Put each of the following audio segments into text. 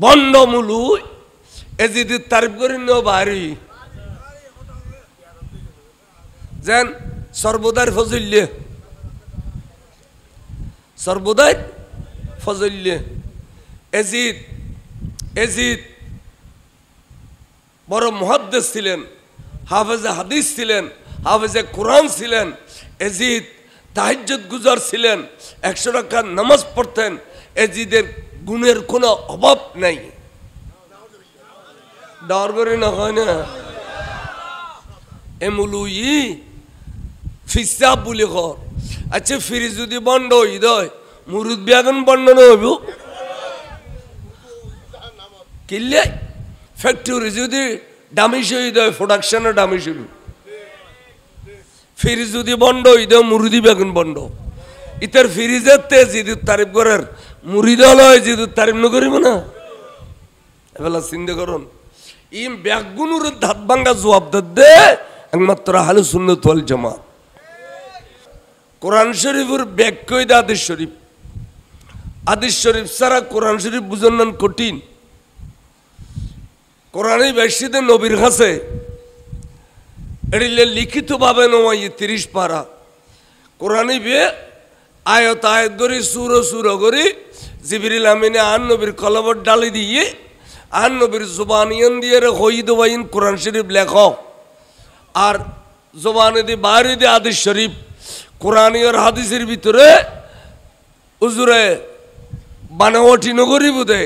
বন্ডমূলু এজিদ তারিফ করি ন বাড়ি যেন সর্বদার ফজল্যে সর্বদাই ফজল্যে এজিদ এজিদ বড় মুহাদ্দিস ছিলেন, হাফেজে হাদিস ছিলেন, হাফেজে কোরআন ছিলেন। এজিদ তাহাজ্জুদ গুজার ছিলেন, 100 রাকাত নামাজ পড়তেন। এজিদের গুণের কোনো অভাব নাই। ডর করে না হয় না এমুলুই ফিসাব বলে ঘর। আচ্ছা ফিরি যদি বন্ধ হই দয় মুরুদ বিয়াগন বন্ধ নহইব কিল্লে ফ্যাক্টরি যদি দামি সই দেয় প্রোডাকশনের দামি শুরু ফ্রিজ যদি বন্ধ হই দেয় মুরুদি বেগুন বন্ধ ইতার ফ্রিজের তে জিদুর তারিফ করার মুরিদ লয় জিদুর তারিফ নকরিব না এবেলা চিন্তা করুন ইম ব্যাগুনুর ধাত ভাঙ্গা জবাব দে একমাত্র আহলে সুন্নাত ওয়াল জামাত। কোরআন শরীফের ব্যাখ্যাই দে হাদিস শরীফ। হাদিস শরীফ ছাড়া কোরআন শরীফ বুঝান কঠিন। কোরআনের ব্যাখ্যাতে নবীর কাছে এড়িলে লিখিতভাবে নয় 30 পারা কোরআনে বে আয়াত আয়াত করে সুর করে জিবরিল আমিনে আন নবীর কলবত ডালি দিয়ে আন নবীর জবানিয়ান দিয়ে হই দওয়াইন কোরআন শরীফ লেখো আর জবানে দিয়ে বাইরে দিয়ে হাদিস শরীফ কোরআনী আর হাদিসের ভিতরে উজুরে বানাওয়াটি নগরী বুঝে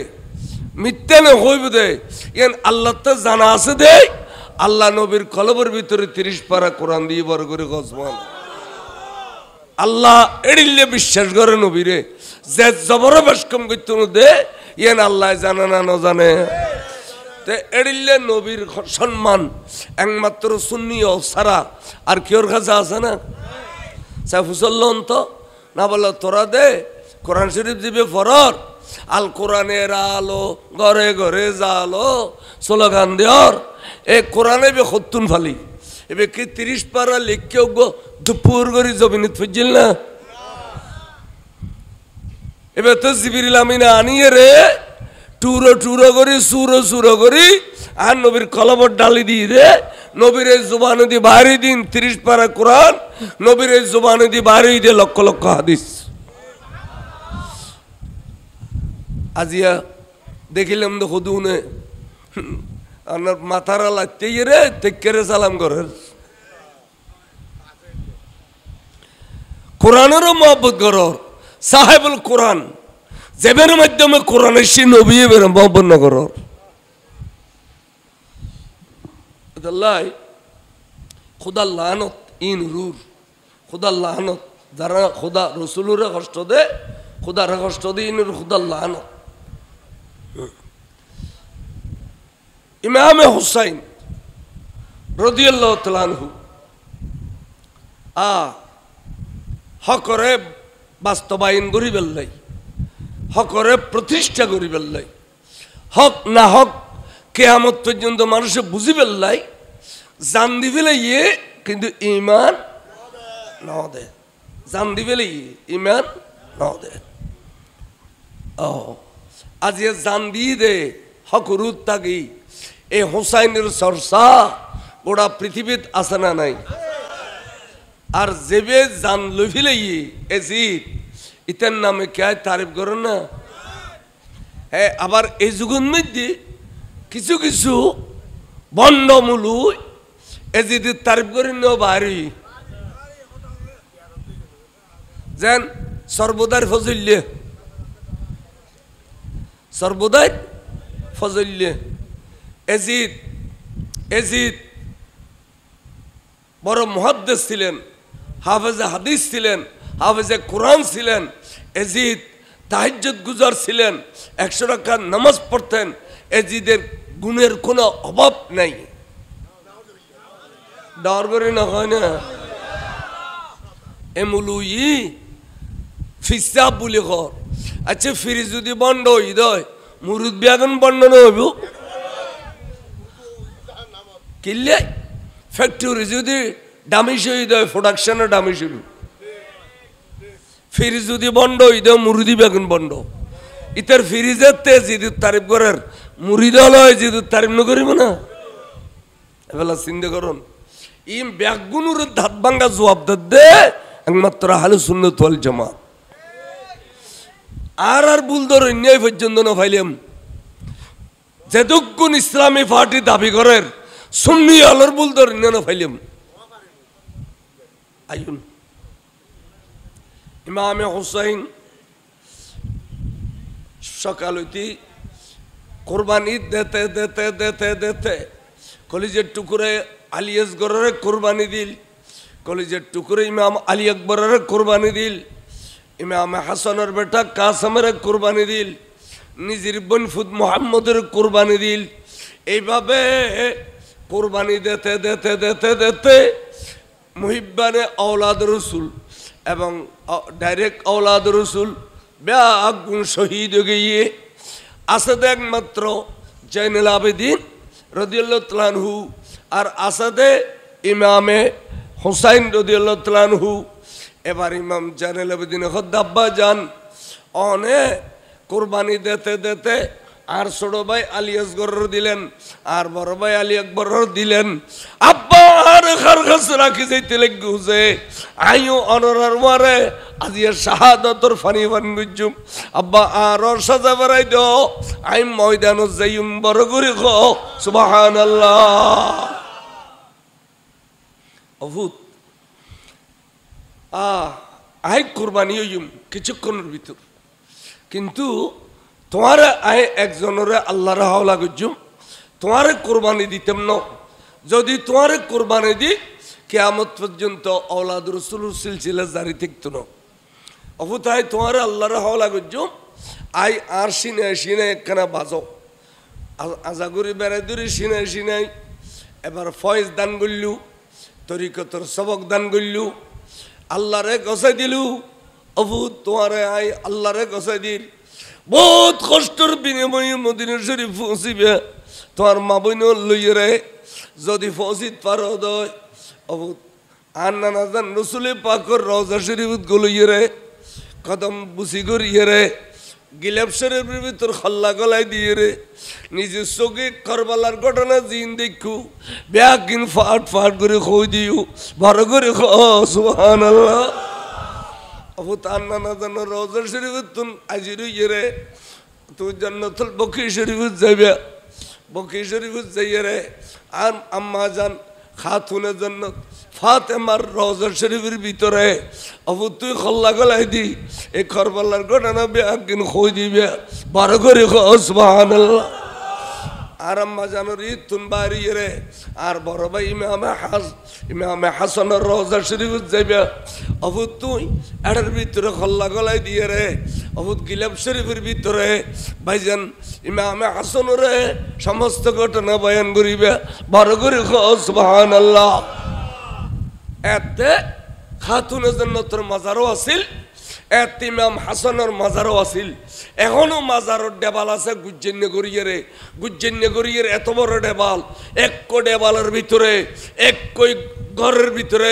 মিথ্যা না হই বুঝে ইয়ান আল্লাহ তো জানা আছে দে আল্লাহ নবীর কলবের ভিতরে 30 পারা কোরআন দিয়ে বড় করে গজমান আল্লাহ এড়িলে বিশ্বাস করে নবীরে যে জবর বেশকম করতে দে ইয়ান আল্লাহ জানা না না জানে তে এড়িলে নবীর সম্মান একমাত্র সুন্নি ও সারা আর কেউর কাছে আছে না সাইফুসল্লন তো না বলো তোরা দে কোরআন শরীফ দিবে ফরর আল কোরআনের আলো ঘরে ঘরে জালো স্লোগান দেওয়ার এ কোরআনে বে খতুন ফালি এবে কি 30 পারা লিখকেও গো দুপুর করে জমিনত ফুজিল না এবে তো জিবরিল আমিনা আনিয়ে রে টুরো করি সুরো করি আর নবীর কলবত ডালি দিয়ে রে নবীর এই জবানে দিয়ে বাড়ি দিন 30 পারা কোরআন নবীর এই জবানে দিয়ে বাড়ি দিয়ে লক্ষ লক্ষ হাদিস আজিয়া দেখিলাম তো খুদুনে আপনার মাথারা লাগতে রে তেকেরে সালাম করেন কোরআনেরও মহব্বত করর সাহেবুল কোরআন যেবের মাধ্যমে কোরআনের সে নবী এবের মহব্বত না করর খুদা লানত ইন রুর খুদা লানত যারা খুদা রসুলুরে কষ্ট দে খুদারে কষ্ট দে ইনুর খুদা লানত ইমামে হুসাইন রাদিয়াল্লাহু তাআলা আনহু হকরে বাস্তবায়ন করি বেল্লাই হকরে প্রতিষ্ঠা করি বেল্লাই হক না হক কিয়ামত পর্যন্ত মানুষে বুঝি বেল্লাই জান দিবেলে ইয়ে কিন্তু ইমান না দে জান দিবেলে ইমান না দে ও আজ এ জান দিয়ে দে হকরুত তাগি এই হুসাইনের চর্চা গোটা পৃথিবীত আছে না নাই আর যেবে জান লইলে এজিদ ইতার নামে কে তারিফ করেন না হ্যাঁ আবার এই যুগের মধ্যে কিছু কিছু বন্ডমূলু এজিদের তারিফ করেন না বাড়ি যেন সর্বদার ফজল্যে সর্বদাই ফজল্যে এজিদ এজিদ বড় মুহাদ্দিস ছিলেন হাফেজে হাদিস ছিলেন হাফেজে কোরআন ছিলেন এজিদ তাহাজ্জুদ গুজার ছিলেন 100 রাকাত নামাজ পড়তেন এজিদের গুণের কোনো অভাব নাই ডর করে না হয় না এমুলুই ফিসাব বলে ঘর আচ্ছা ফ্রিজ যদি বন্ধ হই দয় মুরুদ বিয়াগন বন্ধ নহইব কিল্লে ফ্যাক্টরি যদি দামি সই দেয় প্রোডাকশনের দামি শুরু ফ্রিজ যদি বন্ধ হই দেয় মুরুদি বেগুন বন্ধ ইতার ফিরিজের তে জিদুর তারিফ করার মুরিদলয় জিদুর তারিফ নকরিব না এবেলা চিন্তা করুন ইম ব্যাগুনুর ধাত ভাঙ্গা জবাব দে একমাত্র আহলে সুন্নাত ওয়াল জামাত আর ভুল ধর অন্যায় পর্যন্ত না ফাইলাম যেদুগুণ ইসলামী পার্টি দাবি করের সুন্নি আলোর ভুল ধর না ফাইলাম আইন ইমামে হুসাইন সকাল হইতে কোরবানি দিতে দিতে দিতে দিতে কলিজের টুকুরে আলী আসগরের কোরবানি দিল কলিজের টুকুরে ইমাম আলী আকবরের কোরবানি দিল ইমাম হাসানের বেটা কাসেমের কোরবানি দিল নিজের বনফুদ মোহাম্মদের কোরবানি দিল এইভাবে কোরবানি দিতে দিতে দিতে দিতে মুহিব্বানে আওলাদ রসুল এবং ডাইরেক্ট আওলাদ রসুল ব্যাগুণ শহীদ গিয়ে আসাদে একমাত্র জৈনুল আবেদিন রাদিয়াল্লাহু তাআলা আনহু আর আসাদে ইমামে হুসাইন রাদিয়াল্লাহু তাআলা আনহু এবার ইমাম জৈনুল আবেদিন খদ্দাব্বা যান অনে কোরবানি দিতে দিতে আর ছোট ভাই আলী আসগর দিলেন আর বড় ভাই আলী আকবর দিলেন আব্বা আর খারখাস রাখি যাইতে লাগছে আইও অনরার মারে আজিয়া শাহাদাতর ফানি বান গুজুম আব্বা আর সাজা বাড়াই দাও আই ময়দানত যাইম বড় করে খ সুবহানাল্লাহ অভূত আই কোরবানি হইম কিছুক্ষণের ভিতর কিন্তু তোমার আয় একজনের আল্লাহর হাওলা গুজুম তোমার কোরবানি দিতাম না যদি তোমার কোরবানি দি কিয়ামত পর্যন্ত আওলাদ রাসূলুর সিলসিলা জারি থাকতো না অবতাই তোমার আল্লাহর হাওলা গুজুম আই আর সিনে সিনে একখানা বাজো আজাগুরি বেড়াদুরি সিনে সিনাই এবার ফয়েজ দান করলু তরিকতর সবক দান করলু আল্লাহরে গসাই দিলু অবু তোমার আই আল্লাহরে গসাই দিল বহুত কষ্টর বিনিময়ে মদিনা শরীফ পৌঁছিবে তোমার মা বোন লইয়ে রে যদি পৌঁছিত পারো দয় অবুত আর নানা জান রসুলে পাকর রওজা শরীফত গলইয়ে রে কদম বুসি করিয়ে রে গিলাপ শরীফের ভিতর খল্লা গলায় দিয়ে রে নিজের চোখে করবালার ঘটনা জিন দেখু ব্যাগিন ফাট ফাট করে খই দিও বড় করে খ সুবহানাল্লাহ অবু তার নানা জানো রওজা শরীফের তুন আজির ইয়ে তুই জান্নাতুল বকি শরীফত যাইবে বকি শরীফত যাইয়ে রে আর আম্মা জান খাতুনে জান্নাত ফাতেমার রওজা শরীফের ভিতরে অবু তুই খল্লা গলাই দি এই করবালার ঘটনা একদিন খই দিবে বড় করে খ সুবহানাল্লাহ আর আম্মা জানোর তুন বাড়ি রে আর বড় ভাই ইমামে হাসানের রওজা শরীফত যাইবে অবুত তুই এটার ভিতরে খল্লা গলাই দিয়ে রে অবুত গিলাপ শরীফের ভিতরে ভাইজান ইমামে হাসানরে সমস্ত ঘটনা বয়ান করিবে বড় করে সুবহানাল্লাহ এতে খাতুনে জান্নাতের মাজারও আছিল এত ইমাম হাসানের মাজারও আছিল এখনো মাজারের ডেবাল আছে গুজ্জন্য করিয়ে এত বড় ডেবাল এক ডেবালের ভিতরে এক ঘরের ভিতরে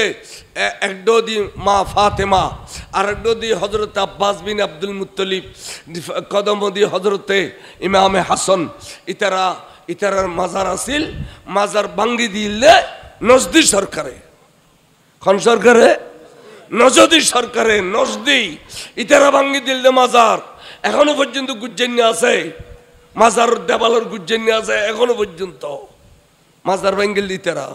একডো দি মা ফাতেমা আর একডো দি হজরত আব্বাস বিন আব্দুল মুত্তলিব কদম দি হজরতে ইমামে হাসান ইতারার মাজার আছিল মাজার ভাঙ্গি দিলে নজদি সরকারে কোন সরকারে নজদি সরকারে নজদি ইতারা ভাঙ্গি দিলে মাজার এখনো পর্যন্ত গুজ্জন্য আছে মাজার দেবালের গুজ্জন্য আছে এখনো পর্যন্ত মাজার ভাঙ্গিল ইতারা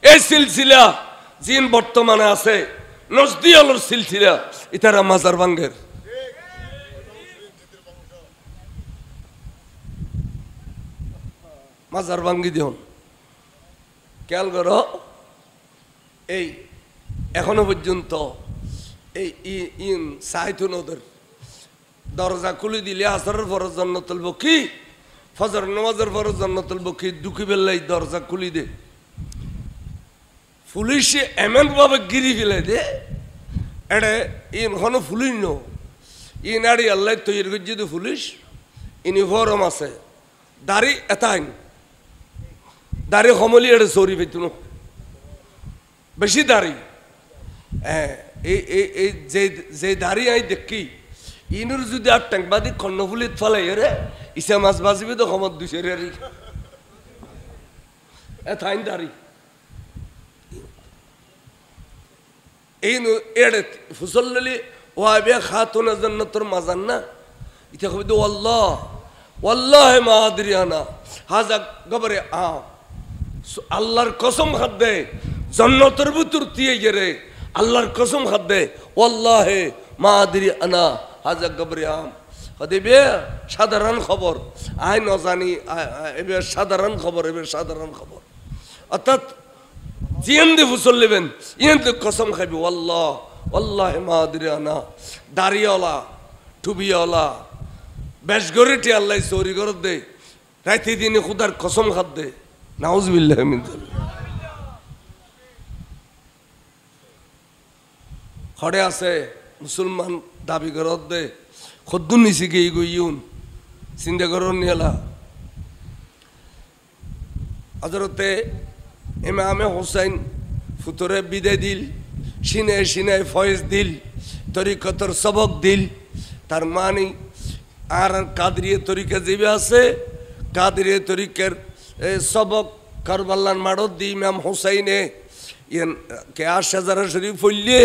এই সিলসিলা জিন বর্তমানে আছে নজদি আলোর সিলসিলা ইতারা মাজার ভাঙ্গের মাজার ভাঙ্গি দিন খেয়াল করো এই এখনো পর্যন্ত এই ইন সাইতুন ওদের দরজা খুলে দিলে আসরের ফরজ জান্নাতুল বকি ফজর নামাজের ফরজ জান্নাতুল বকি দুঃখী বেলায় দরজা খুলি দে পুলিশে এমন ভাবে গিরি ফেলে দে এটা ইন হনো পুলিশ নো ইন আড়ি আল্লাহ তৈরি করছে তো পুলিশ ইউনিফর্ম আছে দাড়ি এতাইন দাড়ি সমলি এটা চৌরি পেতুন বেশি দাড়ি এই যে দাড়ি আই দেখি ইনুর যদি আর ট্যাঙ্কবাদী কর্ণফুলিত ফলে রে ইসা মাছ বাঁচবি তো খমত দুইছে রে থাইন দাঁড়ি এই এড়ে ফুসল্লি ওয়াবে খাতুন জান্নাতুর মাজান না ইতা কবি তো আল্লাহ ওয়াল্লাহি মা আদরিয়ানা হাজা গবরে আল্লাহর কসম খাদ দে জান্নাতের ভিতর দিয়ে গেরে আল্লাহর কসম খাদ দে ওয়াল্লাহি মা আদরিয়ানা হাজা গবরে হদিবে সাধারণ খবর আই ন জানি এবার সাধারণ খবর এবার সাধারণ খবর অর্থাৎ জিয়ান দে ফুসল্লিবেন ইয়ান দে কসম খাইবি ওয়াল্লাহ ওয়াল্লাহি মা আদরিয়ানা দাড়িওয়ালা টুবিওয়ালা বেশ গরিটি আল্লাহ চৌরি করে দে রাইতে দিনে খুদার কসম খাদ দে নাউজুবিল্লাহি মিন যালিক খড়ে আছে মুসলমান দাবি করত দে খদ্দুন নিছি গে গইউন চিন্তা করন নিলা হযরতে ইমামে হুসাইন ফুতরে বিদায় দিল সিনে সিনে ফয়েজ দিল তরিকতর সবক দিল তার মানে আর কাদরিয়ে তরিকা যেবে আছে কাদরিয়ে তরিকার সবক কারবালার মাড়ত দি ইমাম হুসাইনে ইয়ান কে শাজারা শরীফ পড়লে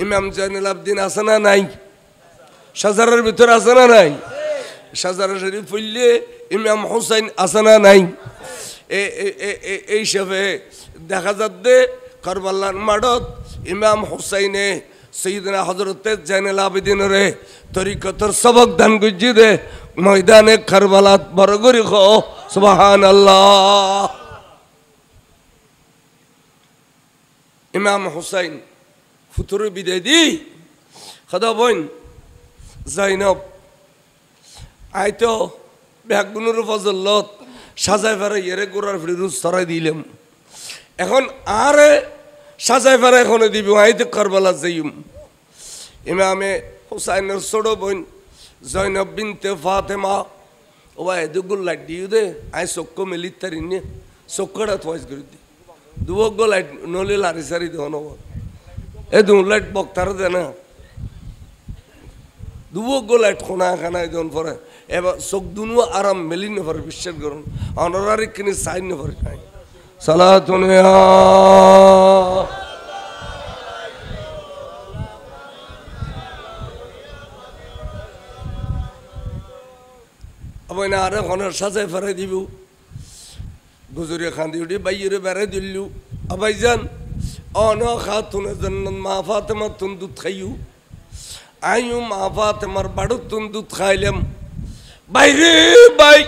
ইমাম জাইনুল আবদিন আছে না নাই শাজারার ভিতর আছে না নাই শাজারা শরীফ পড়লে ইমাম হুসাইন আছে না নাই এই হিসাবে দেখা যাচ্ছে কারবালার মাড়ত ইমাম হুসাইনে সৈয়দনা হযরতে জাইনুল আবেদিনরে তরিকতর সবক দান গুজি দে ময়দানে কারবালাত বরগরি খো সুবহানাল্লাহ ইমাম হুসাইন ফুতুরে বিদায় দি খদা বইন জাইনব আইতো বেগুনুর ফজলত সাজাই ফেরা ইয়েরে গোড়ার ফিরুজ সরাই দিলাম এখন আরে সাজাই ফেরা এখনো দিব আইতে কারবালা যাইম ইমামে হুসাইনের ছোট বোন জয়নব বিনতে ফাতেমা ও ভাই দুগুল লাইট দিও দে আই চক্ক মেলিত তারিনে চক্কটা থয়েস করে দি দুবগ লাইট নলে লারি সারি দেও নব এ দু লাইট বক্তার দে না দুবগ লাইট খোনা খানায় দেন পরে এবার চোখ দুনো আরাম মেলি নেবার বিশ্বাস করুন অনারারি কিনে সাইন নেবার খাই সালাতুন আবার না আরে খনার সাজায় ফেরাই দিব গুজরিয়া খান্দি উঠি বাইরে বেড়াই দিল্লু আবাই যান অন খাতুন জান্নাত মা ফাতেমা তুন দুধ খাইও আইও মা ফাতেমার বাড়ু তুন দুধ খাইলাম বাইরে বাই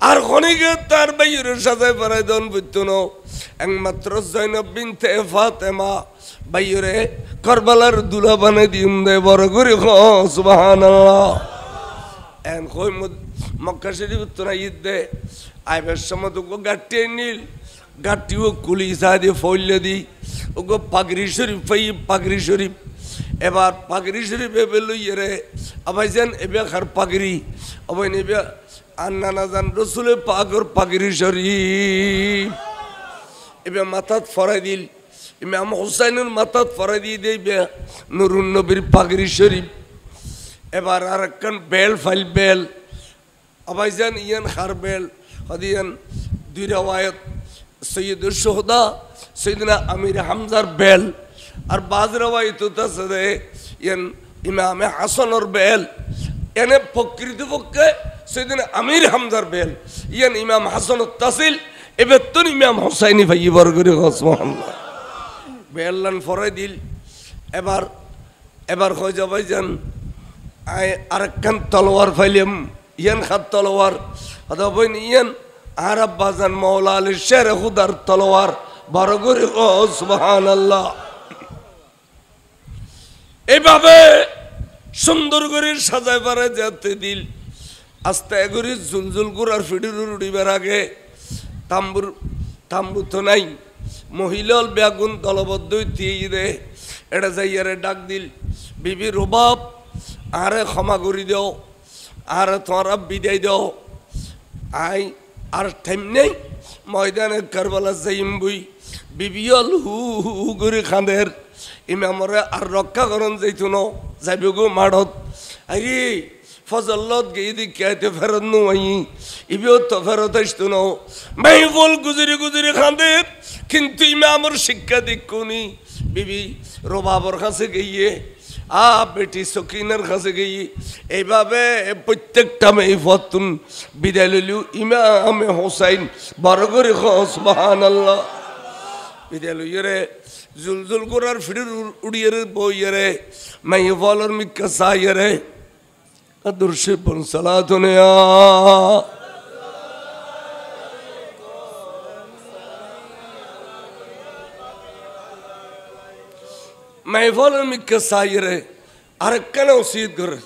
আর খনিকে তার বাইরে সাজায় ফেরাই দেন বুঝতো না একমাত্র জয়নব বিনতে ফাতেমা বাইরে কারবালার দুলা বানাই দিম দে বড় করে সুবহানাল্লাহ এন কই মক্কা শরীফ তো না ঈদ দে আইবার সময় তো গাটি নীল গাটিও কুলি সাদে ফইলে দি ওগো পাগড়ি শরীফ পাই পাগড়ি শরীফ এবার পাগড়ি শরীফ এবে লইয়ে রে আবাইজান এবে খার পাগড়ি আবাই নেবে আন্না না জান রসুলে পাগর পাগড়ি শরীফ এবে মাথাত ফরাই দিল ইমাম হুসাইনের মাথাত ফরাই দিয়ে দেবে নুরুন নবীর পাগড়ি শরীফ এবার আর একখান বেল ফাইল বেল আবাইজান ইয়ান খার বেল হদিয়ান দুই রাওয়ায়াত সৈয়দুল শুহাদা সৈয়দনা আমির হামজার বেল আর বাজ রাওয়ায়াত আছে ইয়ান ইমামে হাসানের বেল এনে প্রকৃতপক্ষে সৈয়দনা আমির হামজার বেল ইয়ান ইমাম হাসান তাসিল এবার তো ইমাম হুসাইনি ভাই বরগরি সুবহানাল্লাহ বেললান ফরাই দিল এবার এবার কই যাবাইজান আই আরেকখান তলোয়ার ফাইলাম ইয়ান খাত তলোয়ার আদা বইন ইয়ান আরব বাজান মৌলা আলী শের খুদার তলোয়ার বড় করে ও সুবহানাল্লাহ এইভাবে সুন্দর করে সাজায় পারে যেতে দিল আস্তে করে জুলজুল গুড়ার ফিডির উড়িবার আগে তাম্বু তো নাই মহিলাল বেগুন দলবদ্ধ দিয়ে দে এটা যাইয়ারে ডাক দিল বিবি রুবাব আরে ক্ষমা করি দাও আর তোমরা বিদায় দাও আই আর টাইম নেই ময়দানে কারবালা যাইম বই বিবিয়ল হু হু করে খাঁদের ইমামরে আর রক্ষা করন যাইতো ন যাইব গো মাড়ত আরে ফজলত গিয়ে দিকে ফেরত নুই ইবেও তো ফেরত আসতো না মাইফল গুজরি গুজরি খাঁদে কিন্তু ইমামর শিক্ষা দিকুনি বিবি রবাবর কাছে গিয়ে বেটি সকিনার কাছে গিয়ে এইভাবে প্রত্যেকটা মাইফতুন বিদায় লইলু ইমামে হোসাইন বড় করে সুবহানাল্লাহ বিদায় লইরে জুলজুল করার ফির উড়িয়ে বইয়ে মাইফলর মিক্কা সাইরে আদর্শে পন সালাতুনিয়া মাইফলর মিক্কা সাইরে আরেকখানে ওসিয়ত করে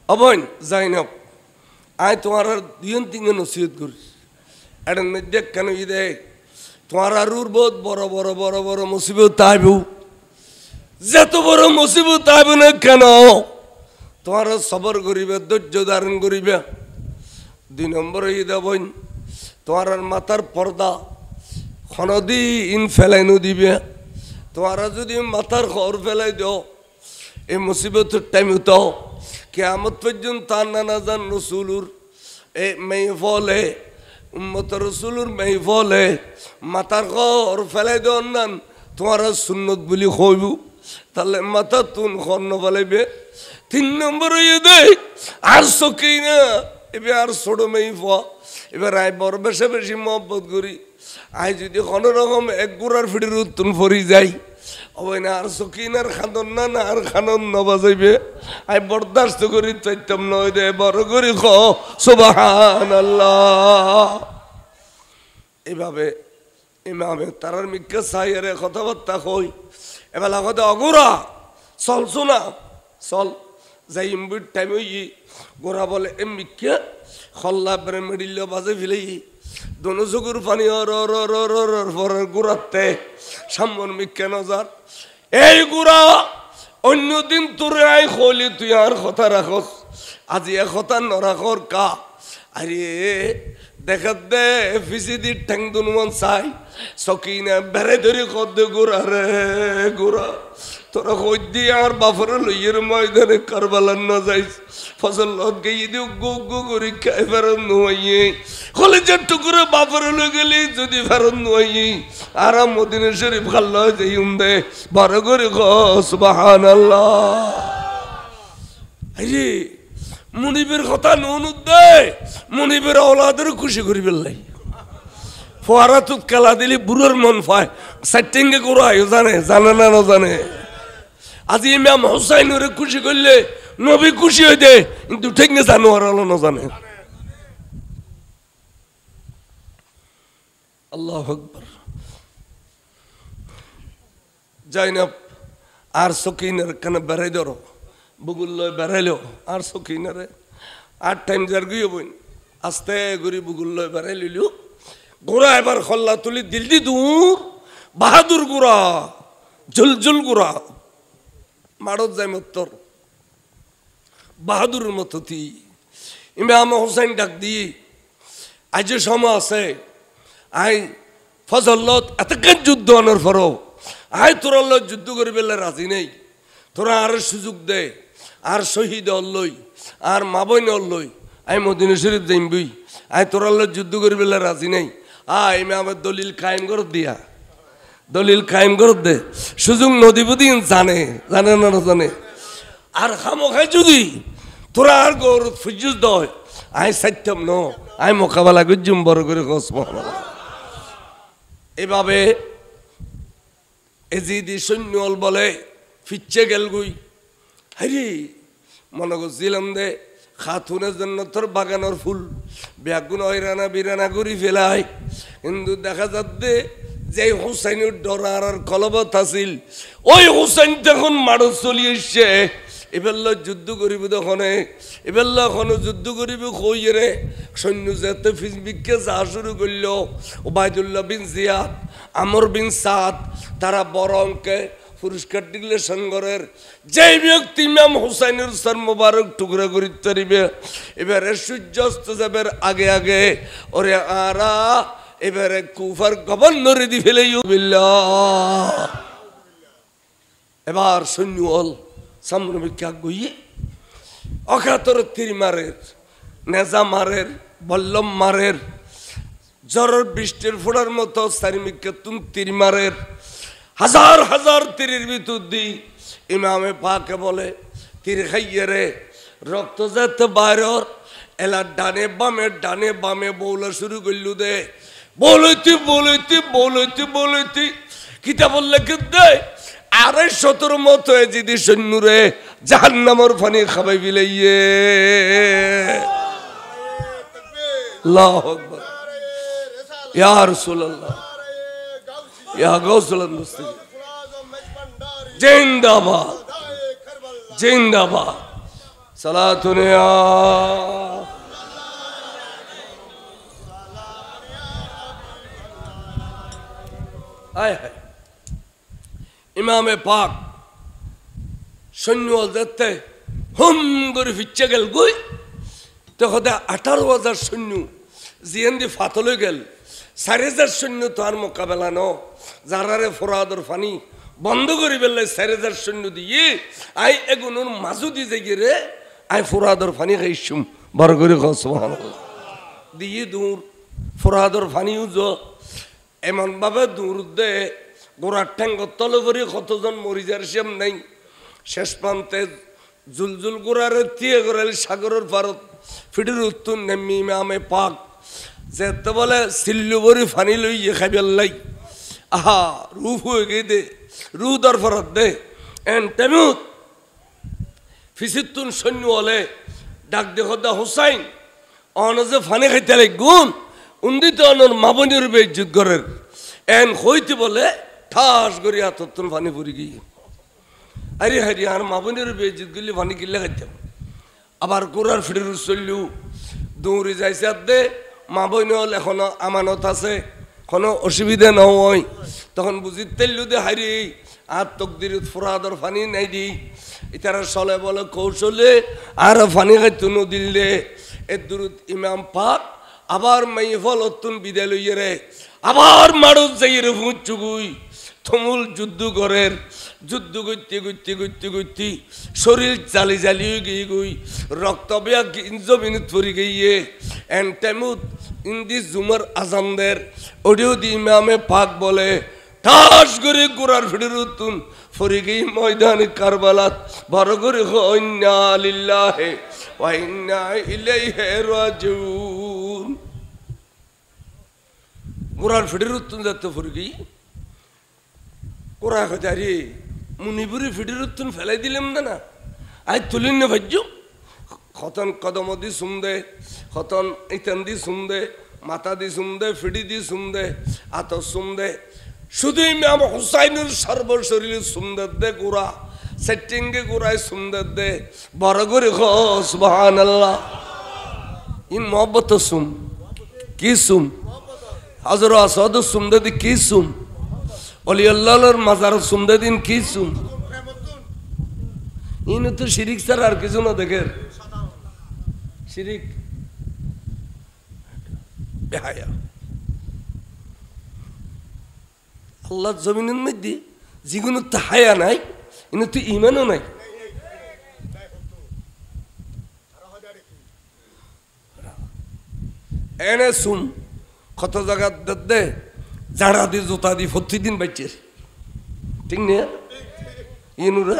অবন জাইনব আয় তোমার দিন তিন ওসিয়ত করি এটার মধ্যে কেন ইদে তোমার আরুর বহুত বড় বড় বড় বড় মুসিবত আইব যত বড় মুসিবত আইব না কেন তোমার সবর করিবে ধৈর্য ধারণ করিবে 2 নম্বর ইদে বইন তোমার মাথার পর্দা খনদিন ফেলাইনো দিবে তোমার যদি মাথার খবর ফেলাই দাও এই মুসিবতের টাইম হতো কিয়ামত পর্যন্ত নানা জান রসুলুর এ মাইফলে উম্মত রসুলুর মাইফলে মাথার খবর ফেলাই দাও নান তোমার সুন্নত বলি হইব তাহলে মাথা তুন খন্ন ফেলাইবে 3 নম্বর ইদে আর সকি না এবার আর ছোট মাইফ এবার আয় বড় বেশি বেশি মহব্বত করি আয় যদি কোনো রকম এক গুড়ার ফিটির উত্তন ফরি যাই ওই না আর সকিনার খাদন না না আর খানন নবাজাইবে আয় বরদাস্ত করি চাইতাম নয় দে বড় করি খ সুবহানাল্লাহ এভাবে ইমামে তারার মিক্কা সাইয়ারে কথাবার্তা কই এবেলা কথা অগুরা চল শোনা চল যাই ইম্বির টাইম হই গোরা বলে এ মিক্কা খল্লা বেড়ে মেডিল বাজে ফেলেই দোনো চকুর পানি পরের গুড়াতে সামন মিক্কা নজার এই গুড়া অন্যদিন তোরে আই খলি তুই আর কথা রাখস আজি এ কথা নরাখর কা আরে দেখাত দে ফিসি দি ঠ্যাং দুনমন চাই সকিনা বেড়ে ধরে কদ গুড়া রে গুড়া তোরা কই দি আর বাপর লইয়ের ময়দানে কারবালার না যাইস ফসল গিয়ে দিও গো গো করে খাই ফেরত নুয়ে কলেজের টুকুরে বাপর লই গেলি যদি ফেরত নুয়ে আর মদিনা শরীফ খাল্লা যাই দে বড় করে খ সুবহানাল্লাহ আরে মুনিবের কথা নুন দে মুনিবের ওলাদের খুশি করি বেলাই ফোয়ারা তুত খেলা দিলি বুড়োর মন পায় সাইটিংকে করো আয় জানে জানে না না জানে আজি ইমাম হুসাইনের খুশি করলে নবী খুশি হয়ে দে কিন্তু ঠিক না জানোয়ার হলো না জানে আল্লাহু আকবার জাইনাব আর সকিনের কানে বেড়াই ধরো বুগুল লয় বেড়াইলো আর সকিনারে আর টাইম যার গিয়ে বইন আস্তে গরি বুগুল লয় বেড়াই লিলিও গোড়া এবার খল্লা তুলি দিল দি দূর বাহাদুর গুড়া জুলজুল গুড়া মারত যায় মত্তর বাহাদুরের মতো তুই ইমাম হোসেন ডাক দিয়ে আজ যে সময় আছে আই ফজলত এতক্ষণ যুদ্ধ আনার পরও আই তোরা লো যুদ্ধ করে বেলে রাজি নেই তোরা আর সুযোগ দে আর শহীদ অল্লই আর মা বইন অল্লই আই মদিনা শরীফ যাইবই আই তোরা লো যুদ্ধ করে বেলে রাজি নেই ইমামের দলিল কায়েম করে দিয়া দলিল কায়েম করে দে সুযোগ নদীপতি জানে জানে না জানে আর খামোখাই যদি তোরা আর গৌর ফুজুস দয় আই সাইতাম ন আই মোকাবেলা করছুম বড় করে খস এভাবে এজিদি সৈন্যল বলে ফিচ্ছে গেল গুই হারি মনে করছিলাম দে খাতুনের জন্য তোর বাগানোর ফুল ব্যাগুন হয়রানা বিরানা করি ফেলায় কিন্তু দেখা যাচ্ছে যে হুসাইনের ডরার আর কলবত আছিল ওই হুসাইন তখন মারো চলি এসছে এবেলা যুদ্ধ করিব তখনে এবেলা এখনো যুদ্ধ করিব কইরে সৈন্য যেতে ফিজবিককে যা শুরু করল ওবায়দুল্লাহ বিন জিয়াদ আমর বিন সাদ তারা বড় অঙ্কে পুরস্কার ডিক্লেশন করের যে ব্যক্তি ইমাম হুসাইনের সর মোবারক টুকরা করি তরিবে এবারে সূর্যাস্ত যাবার আগে আগে ওরে আরা এবারে কুফার গভর্নরে দি ফেলে এবার সৈন্য হল সামনে বিখ্যাত গইয়ে অকাতর তীর মারের, নেজা মারের, বল্লম মারের, জ্বরের বৃষ্টির ফোড়ার মতো সারিমিকেতুন তীর মারের, হাজার হাজার তীরের ভিতর দি ইমামে পাকে বলে তীর খাইয়ে রে রক্ত যেতে বাইরর এলা ডানে বামে বৌলা শুরু করলু দে বলইতি কিতা বললে কিন্তু 250 মতো যদি সৈন্য রে জাহান্নামের পানি খাবাই বিলাইয়ে। আল্লাহু আকবার, ইয়া রাসূলুল্লাহ, ইয়া গাউসুল মুস্তাফা, জিন্দাবাদ জিন্দাবাদ, সালাতুন ইয়া হায় হায়। ইমামে পাক সৈন্য যেতে হুম করে ফিচ্ছে গেল গুই তো 18,000 সৈন্য জিয়ান দি ফাতলে গেল, 4,000 সৈন্য তো আর মোকাবেলা ন, যারারে ফোরাদর ফানি বন্ধ করে বেললে 4,000 সৈন্য দিয়ে আই এগুনোর মাজু দি যাই রে আই ফোরাদর ফানি খাইছুম বড় করে সুবহানাল্লাহ দিয়ে দূর ফোরাদর ফানিও য এমন ভাবে দূর দে গোড়ার ঠ্যাঙ্গ তলে করে কতজন মরিজার সেম নাই। শেষ প্রান্তে জুলজুল গোড়ারে তিয়ে গড়াল সাগরের পারত ফিটির উত্তর নেমি ইমামে পাক যেতে বলে সিল্লু ভরি ফানি লইয়ে খাইবেল লাই আহা রুফ হয়ে গিয়ে দে রু দর ফরত দে এন তেমুত ফিসিতুন সৈন্য হলে ডাক দেখো দা হুসাইন অনজে ফানি খাইতে গুণ উন্দিত অনর মাবনির বেজ্জুত ঘরের এন হইতে বলে ঠাস করি আতন ফানি পড়ি গিয়ে আরে হারি আর মাবনির বেজ্জুত গেলে ফানি কিল্লে খাইতাম আবার গোড়ার ফিটির চললু দৌড়ে যাইছে আর দে মা বইন হল এখনো আমানত আছে কোনো অসুবিধা নয় তখন বুঝি তেললু দে হারি আর তকদির ফোরাদর ফানি নাই দি ইতারা চলে বলে কৌশলে আর ফানি খাইতো নদিল দে এর দূরত ইমাম পাক আবার মাই ফলতুন বিদায় লইয়ে রে আবার মারত যাই রে ফুঁচুগুই থমুল যুদ্ধ করের যুদ্ধ করতে শরীর জালি জ্বালিয়ে গিয়ে গই রক্ত বেয়া জমিনত পরি গিয়ে এন টাইমুত ইন্দি জুমার আজানদের ওডিও দি ইমামে পাক বলে ঠাস করে গোড়ার ফিটির উত্তুন ফরি গিয়ে ময়দানে কারবালাত বড় করে ইন্না লিল্লাহি ওয়া ইন্না ইলাইহি রাজিউন গোড়ার ফিটির উত্তুন যাতে ফরি গিয়ে কোরা খাজারি মুনিপুরি ফিটির উত্তুন ফেলাই দিলাম না আই তুলিন না ভাজ্য খতন কদম দি সুমদে খতন ইতান দি সুমদে মাথা দি সুমদে ফিটি দি সুমদে আত সুমদে শুধু ইমাম হুসাইনের সর্বশরীরে সুন্দর দে গোড়া সেটিংগে গোড়ায় সুন্দর দে বড় করে খ সুবহানাল্লাহ ইন মোহব্বত সুম কি সুম হযরত আসাদ সুমদে দি কি সুম অলি আল্লাহর মাজার সুমদে দিন কি সুম ইন তো শিরিক ছাড়া আর কিছু না দেখের শিরিক বেহায়া আল্লাহর জমিনের মধ্যে যেগুলো তো হায়া নাই ইনো তো ইমানও নাই এনে সুম কত জায়গা দে জাড়া দি জুতা দি প্রতিদিন বাচ্চের ঠিক না ইনুরা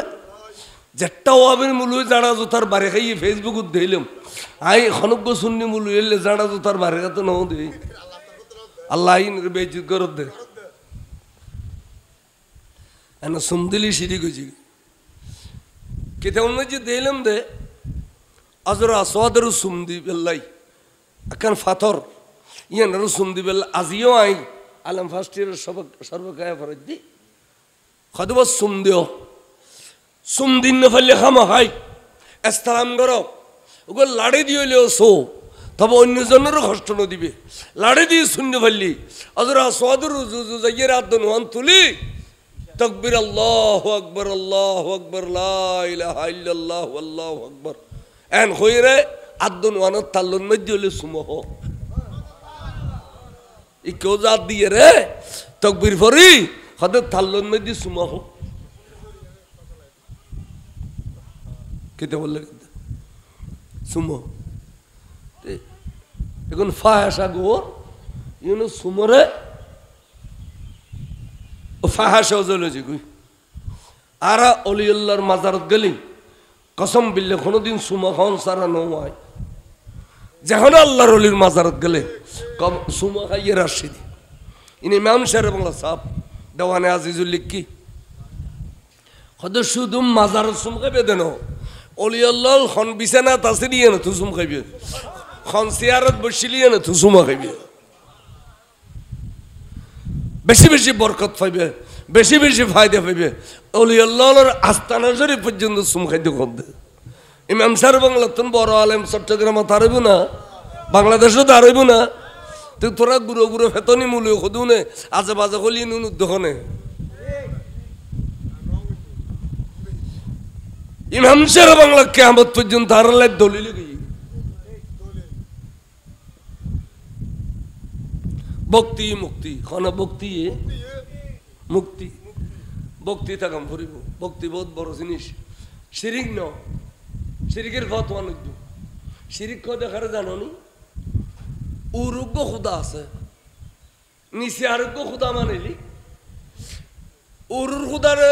যেটা আবের মূল জাড়া জুতার বারে খাইয়ে ফেসবুকত দিলাম আই খনজ্ঞ শুননি মূল এলে জাড়া জুতার বারে তো ন দে আল্লাহ ইনুর বেজিত করত দে এনে সুমদিলি সিঁড়ি গেছি কেতে অন্য যে দিলাম দে আজরা আসওয়াদের সুমদি বেল্লাই এখন ফাথর ইয়ানারও সুমদি বেল্লা আজিও আই আলম ফার্স্ট ইয়ারের সর্বকায় ফরজ দি খদব সুম দিও সুম দিন না ফেললে খামা খাই এস্তালাম করো ওগুলো লাড়ি দিয়ে লিও সো তবে অন্যজনেরও কষ্ট ন দিবে লাড়ি দিয়ে শূন্য ফেললি আজরা সোয়াদুর যাইয়ের আদন ওয়ান তুলি তকবির আল্লাহু আকবার লা ইলাহা ইল্লাল্লাহু আল্লাহু আকবার এন হইরে আদন ওয়ান তাল্লুন মধ্যে হলে সুমহ ই কেউ জাত দিয়ে রে তকবির ফরি হদে তাল্লুন মধ্যে সুমহ কেতে বললে সুমো এখন ফাহাসা গো ইউনো সুমরে ও ফাহাসা জলজি গুই আরা অলিউল্লাহর মাজারত গেলি কসম বিল্লে কোনোদিন সুমা খাওয়ান সারা নয় যখন আল্লাহর অলির মাজারত গেলে সুমা খাইয়ে রাশিদি ইনি ইমাম শের বাংলা সাহ দেওয়ানে আজিজুল লিখি হয়তো শুধু মাজারত সুম খাইবে দেন অলিউল্লাহ খন বিছানা তাছে দিয়ে না তু সুম খাইবে খন সিয়ারত বসিলিয়ে না তু সুমা খাইবে বেশি বেশি বরকত পাইবে বেশি বেশি ফায়দা পাইবে অলিউল্লাহর আস্তানা শরীফ পর্যন্ত সুম খাইতে করতে ইমাম সাহেব বাংলা তুন বড় আলেম চট্টগ্রামে তারইব না বাংলাদেশও তারইব না তুই তোরা গুঁড়ো গুঁড়ো ফেতনি মূল্য খুদুনে আজে বাজে হলি নুন উদ্যোগনে ইমাম সাহেব বাংলা কিয়ামত পর্যন্ত আর দলিল ভক্তি মুক্তি খানা ভক্তি মুক্তি ভক্তি থাকাম ফুরিব ভক্তি বহুত বড় জিনিস শিরিক ন শিরিকের ফতোয়া নইব শিরিক ক দেখারে জানো নি উরুগ্য খুদা আছে নিচে আরোগ্য খুদা মানিলি উরুর খুদারে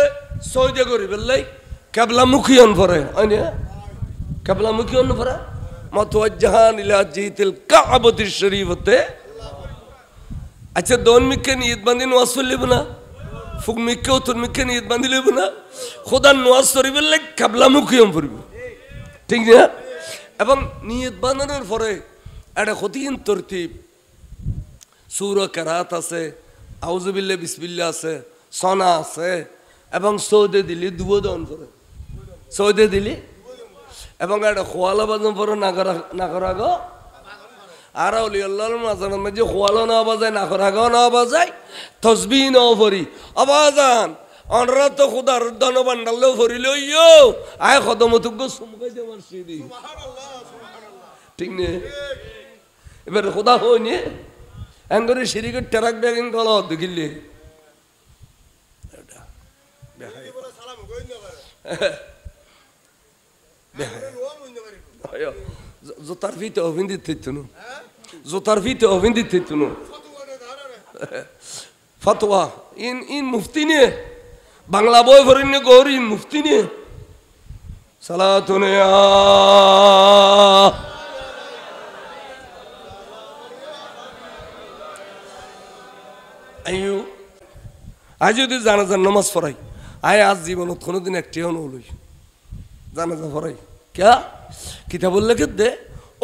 সৈদে করি বেললাই কেবলামুখী অন পরে হয় কেবলামুখী অন পরে মতওয়াজ্জাহান ইলা জিতিল কাবাতির শরীফতে আচ্ছা দোন মিকে নিয়ত বান্ধি নোয়াজ লিব না ফুক মিকে উত্তর মিকে নিয়ত বান্ধি লিব না খোদার নোয়াজ শরীফ বেললাই কেবলামুখী অন পড়ব ঠিক না এবং নিয়ত বাঁধানোর পরে একটা কঠিন তরতিব সূর কেরাত আছে আউযুবিল্লাহ বিসমিল্লাহ আছে সনা আছে এবং সৌদে দিলি দুবো দন করে সৌদে দিলি এবং একটা খোয়ালা বাজন পরে নাগরা গো আর অলিউল্লাহর মাঝার মধ্যে খোয়ালো না বাজায় নাগরা গো না বাজায় তসবিহ না পড়ি আবাজান অনরা তো খুদার ধন বান্ডালেও ভরিলেও ইয়ো আয় খদমতুক সুমকাই দেওয়ার সিদি ঠিক নে এবার খোদা হয়নি এঙ্গরে শিরিকের টেরাক ব্যাগিং গল দেখিলে জোতার ফিতে অভিন্দিত থাকতো জোতার ফিতে অভিন্দিত থাকতো ফতোয়া ইন মুফতি নিয়ে বাংলা বই ভরিনি গৌরী মুফতি নিয়ে সালাতুনে আইয়ু আজ যদি জানাজার নামাজ পড়াই আয় আজ জীবনত কোনোদিন একটিও নলই জানাজা পড়াই ক্যা কিতাবুল লেখে দে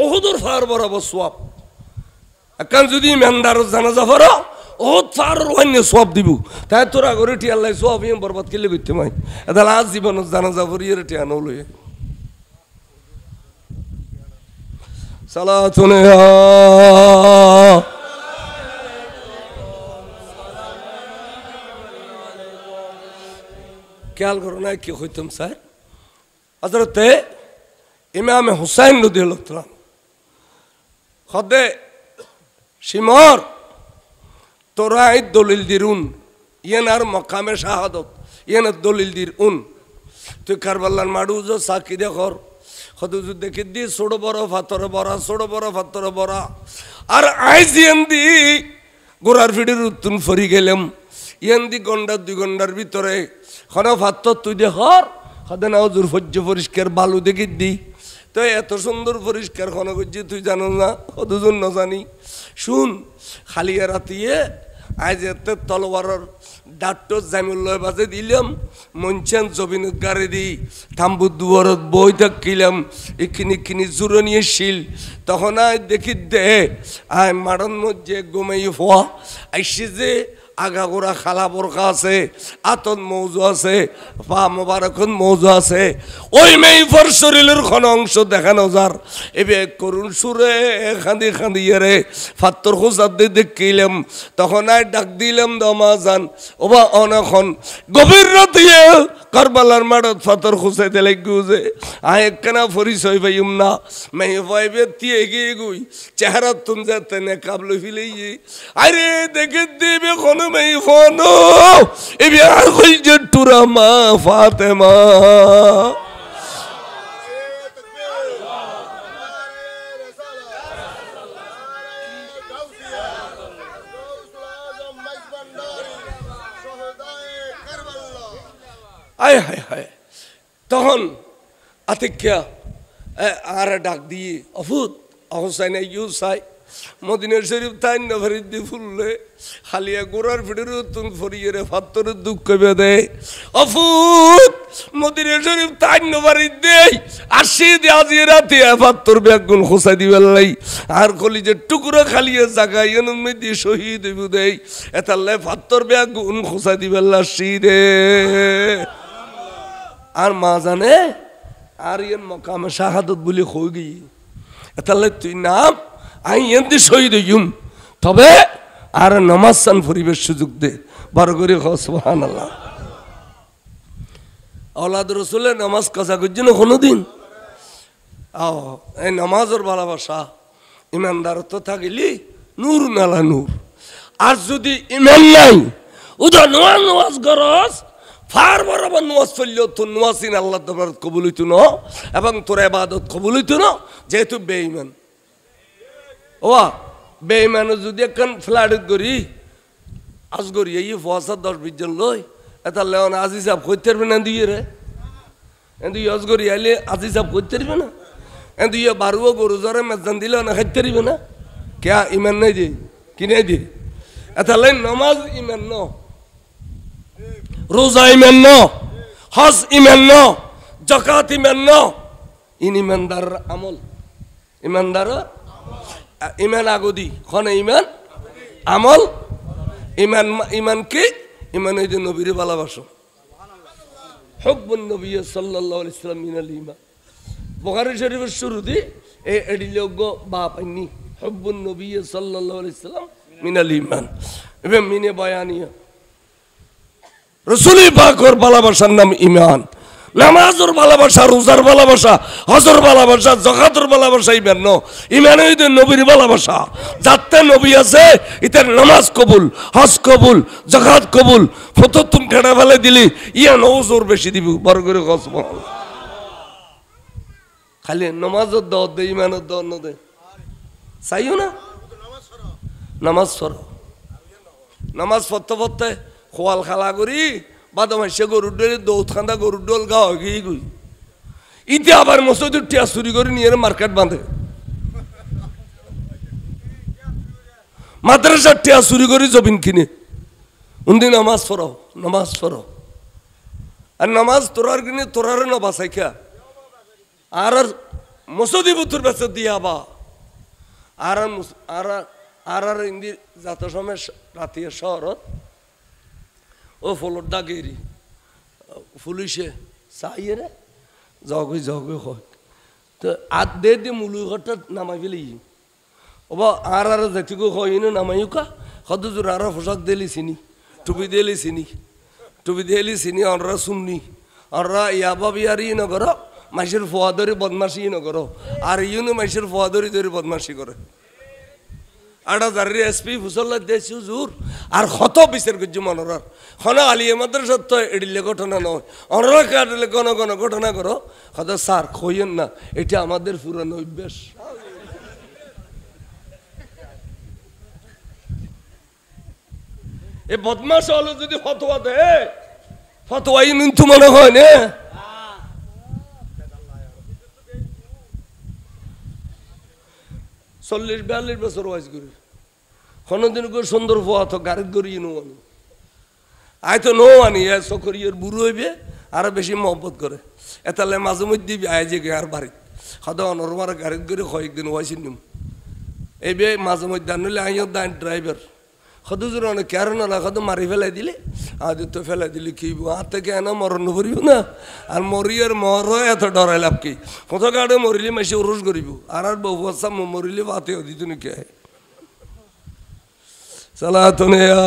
ওহুদুর ফার বরাবর সোয়াব এখন যদি মেন্দার জানাজা পড়া ওহুদ ফার অন্য সোয়াব দিব তাই তোরা করে টিয়াল্লাই সোয়াব ইম বরবাদ কেলে করতে মাই এদাল আজ জীবনত জানাজা পড়িয়ে টিয়া নলই সালাতুনে খেয়াল করো না কি হইতাম স্যার হযরতে ইমাম হুসাইন রাদিয়াল্লাহু তাআলা খদে শিমর তোরাই দলিল দিরুন ইয়ানার মাকামে শাহাদত ইয়ানার দলিল দিরুন তুই কারবালার মাডুজ সাকি দেখর খদু দেখি দি ছোট বড় ফাতর বড়া ছোট বড় ফাতর বড়া আর আইজিএনদি গোরার ফিডির উত্তুন ফরি গেলাম ইয়ান্দি গন্ডার 2 ঘন্টার ভিতরে খন ফাত্তর তুই দেখর খদে না হুজুর ফজ্জ পরিষ্কার বালু দেখি দি তো এত সুন্দর পরিষ্কার খন করছি তুই জানো না দুজন না জানি শুন খালিয়া রাতিয়ে আজ এত তলোয়ারের ডাক্তর জামিউল্লাহ বাজে দিলাম মঞ্চান জবিনত গাড়ি দি থাম্বু দুয়ারত বই থাকিলাম এখানি জোরে নিয়ে শিল তখন আয় দেখি দে আয় মারণ মধ্যে ঘুমাই ফোয়া আইসি যে আগাগোড়া খালা বরখা আছে আতন মৌজু আছে পা মোবারকন মৌজু আছে ওই মেয়ের শরীরের কোন অংশ দেখানো যার এবে করুণ সুরে খাঁদি খাঁদিয়ে রে ফাত্তর খোঁজার দিয়ে দেখিলাম তখন আর ডাক দিলাম দমা যান ওবা অনখন গভীর রাতিয়ে কারবালার মাঠত ফাতর খুঁচাইতে লাগছে আয় একখানা পরিচয় পাইম না মেয়ে পাইবে তিয়ে গিয়ে গুই চেহারা তুম যাতে নে কাবলো ফিলেই আরে দেখে দেবে কোনো মেয়ে ফোন এবে আর কই যে টুরা মা ফাতেমা হায় হায় হায় তখন আতিক্যা আর ডাক দিয়ে অফুত অহসাইন ইউসাই মদিনা শরীফ তাই নভরিদ্দি ফুললে খালিয়া গোড়ার ফিটের তুন ফরিয়ে ফাত্তর দুঃখ বেদে অফুত মদিনা শরীফ তাই নভরিদ্দি আসি দে আজি রাতে ফাত্তর ব্যাগুন হোসাই দিবেলাই আর কলিজের টুকরো খালিয়ে জাগাই এনমেদি শহীদ বুদেই এতালে ফাত্তর ব্যাগুন হোসাই দিবেলা শিরে আর মা জানে আর ইয়েন মকামে শাহাদত বলি হয়ে গিয়ে এতালে তুই নাম আই এমনি শহীদ হইম তবে আর নামাজ সান পরিবেশ সুযোগ দে বড় করে সুবহানাল্লাহ আওলাদ রসুলের নামাজ কাজা করছি না কোনোদিন এই নামাজের ভালোবাসা ইমানদারত্ব থাকিলি নূর নালা নূর আর যদি ইমান নাই উদা নামাজ গরজ ফার বরাবর নামাজ পড়ল তোর নামাজিন আল্লাহ দরবার কবুল হইতো না এবং তোর ইবাদত কবুল হইতো না যেহেতু বেঈমান ও বেঈমান যদি একখান ফ্ল্যাট করি আজ করি এই 10-20 জন লই এটা লেওন আজি সাহেব কইতে পারবে না দিয়ে রে কিন্তু ইয়জ করি আইলে আজি সাহেব কইতে পারবে না কিন্তু ইয়ে বারুও গরু জ্বরে মেজান দিলে না খাইতে পারবে না কে ইমান নাই দিয়ে কিনে দিয়ে এটা লাই নামাজ ইমান ন রোজা ইমান ন হজ ইমান ন জাকাত ইমান ন ইমানদার আমল ইমানদার ইমান আগদি খনে ইমান আমল ইমান ইমান কি ইমান এই যে নবীর ভালোবাসো হুব্বুন নবী সাল্লাল্লাহু আলাইহি ওয়াসাল্লাম মিনাল ঈমান বুখারী শরীফের শুরুতে এই এডিলোগ বাপ আইনি হুব্বুন নবী সাল্লাল্লাহু আলাইহি ওয়াসাল্লাম মিনাল ঈমান এবং মিনে বয়ানিয়া রাসূল পাকের ভালোবাসার নাম ঈমান নামাজের ভালোবাসা রোজার ভালোবাসা হজের ভালোবাসা যাকাতের ভালোবাসা ইমান ন ইমান হইতে নবীর ভালোবাসা যাতে নবী আছে ইতে নামাজ কবুল হজ কবুল যাকাত কবুল ফটো তুমি কেটে ফেলে দিলি ইয়া নজর বেশি দিব বড় করে সুবহানাল্লাহ খালি নামাজের দাওয়াত দে ইমানের দাওয়াত না দে চাইও না নামাজ পড়ো নামাজ পড়তে পড়তে খোয়াল খালা করি বাদামাসে গরুর ডোলে দৌত খান্দা গরুর ডোল গাওয়া গিয়ে গই ইতে আবার মসজিদের টিয়া চুরি করে নিয়ে মার্কেট বাঁধে মাদ্রাসার টিয়া চুরি করে জমিন কিনে উনদিন নামাজ পড়ো নামাজ পড়ো আর নামাজ তোরার কিনে তোরার না বাসাই খা আর মসজিদ বুতুর বেচে দিয়া বা আর আর আর ইন্দি যত সময় রাতিয়া শহরত ও ফলর দাগেরি পুলিশে চাইয়ে রে জগে জগে হয় তো আর দে দে মুলু ঘরটা নামাই ফেলি ওবা আর যেটুকু হয় ইনো নামাইও কা সদুজুর আর পোশাক দিলি চিনি টুপি দিলি চিনি টুপি দিলি চিনি অনরা শুননি অনরা ইয়াবা বিয়ারি নগর মাইসের ফোয়াদরি বদমাসি নগর আর ইউনো মাইসের ফোয়াদরি ধরে বদমাসি করে আড়া জারি এসপি ফুসল্লা দেশ জোর আর কত বিচার করছি মনোরার খনা আলিয়া মাদ্রাসার তো এডিলে ঘটনা নয় অনরা কাটলে কোন কোন ঘটনা করো কত স্যার কইয়েন না এটা আমাদের পুরানো অভ্যাস এ বদমাস হলো যদি ফতোয়া দে ফতোয়াই কিন্তু মনে হয় না 40-42 বছর ওয়াজ করি কোনদিন করে সুন্দর ফোয়া তো গাড়ি করিয়ে নো আনি আয় তো নো আনি সকরিয়ার বুড়ো হইবে আরো বেশি মহব্বত করে এতালে মাঝে মধ্যে আয় যে আর বাড়ি সদা অনরমার গাড়ি করে কয়েকদিন ওয়াইছি নিম এই বে মাঝে মধ্যে আনলে আইও দান ড্রাইভার সদুজুর অনেক কেন না সদ মারি ফেলাই দিলে আদি তো ফেলাই দিলি কি হাত থেকে এনা মরণ করিব না আর মরিয়ার মর এত ডরাই লাভ কি কত গাড়ি মরিলে মাসে উরস করিব আর বহু বাচ্চা মরিলে বাতে দিত নাকি সালাতুন ইয়া